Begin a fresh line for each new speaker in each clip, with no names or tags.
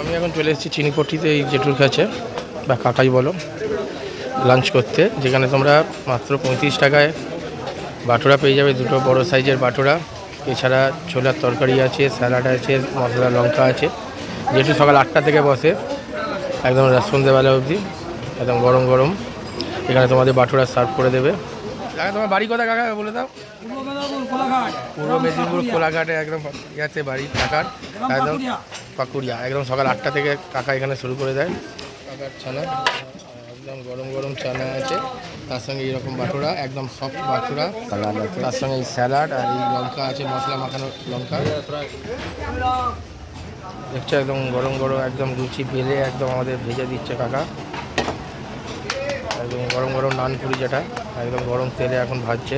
আমি এখন চলে এসেছি চিনিপট্টিতে, এই জেঠুর কাছে বা কাকাই বলো, লাঞ্চ করতে, যেখানে তোমরা মাত্র 35 টাকায় বাটুরা পেয়ে যাবে, দুটো বড় সাইজের বাটুরা। এছাড়া ছোলার তরকারি আছে, স্যালাড আছে, মশলা লঙ্কা আছে। জেঠু সকাল 8টা থেকে বসে একদম সন্ধ্যেবেলা অবধি, একদম গরম গরম এখানে তোমাদের বাটুরা সার্ভ করে দেবে। কাকা তোমার বাড়ি কোথায় কাকা বলে দাও? পূর্ব মেদিনীপুর কোলাঘাটে একদম আছে বাড়ি কাকার, একদম পাকুড়িয়া। একদম সকাল 8টা থেকে কাকা এখানে শুরু করে দেয়। কাকার ছানা একদম গরম গরম চানা আছে, তার সঙ্গে এইরকম বাটুরা, একদম সফট বাটুরা, তার সঙ্গে এই স্যালাড আর এই লঙ্কা আছে, মশলা মাখানো লঙ্কা। দেখছো একদম গরম গরম, একদম লুচি বেলে একদম আমাদের ভেজে দিচ্ছে কাকা। একদম গরম গরম নান পুরি, যেটা একদম গরম তেলে এখন ভাজছে।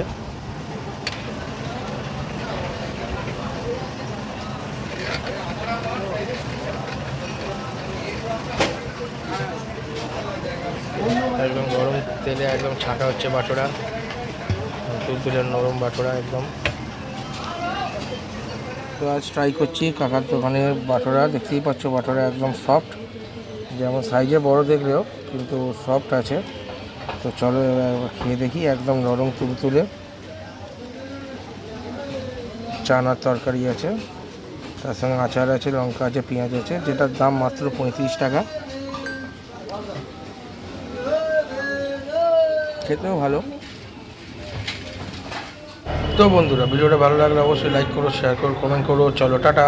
একদম গরম তেলে একদম ছাঁকা হচ্ছে বাটুরা, তুলতুলের নরম বাটুরা একদম। তো আজ ট্রাই করছি কাকার দোকানে বাটুরা। দেখতেই পাচ্ছ বাটুরা একদম সফট, যেমন সাইজে বড় দেখলেও কিন্তু সফট আছে। তো চলো এবার খেয়ে দেখি। একদম নরম তুলতুলে। চানার তরকারি আছে, তার সঙ্গে আচার আছে, লঙ্কা আছে, পেঁয়াজ আছে, যেটার দাম মাত্র 35 টাকা। খেতেও ভালো। তো বন্ধুরা, ভিডিওটা ভালো লাগলে অবশ্যই লাইক করো, শেয়ার করো, কমেন্ট করো। চলো টাটা।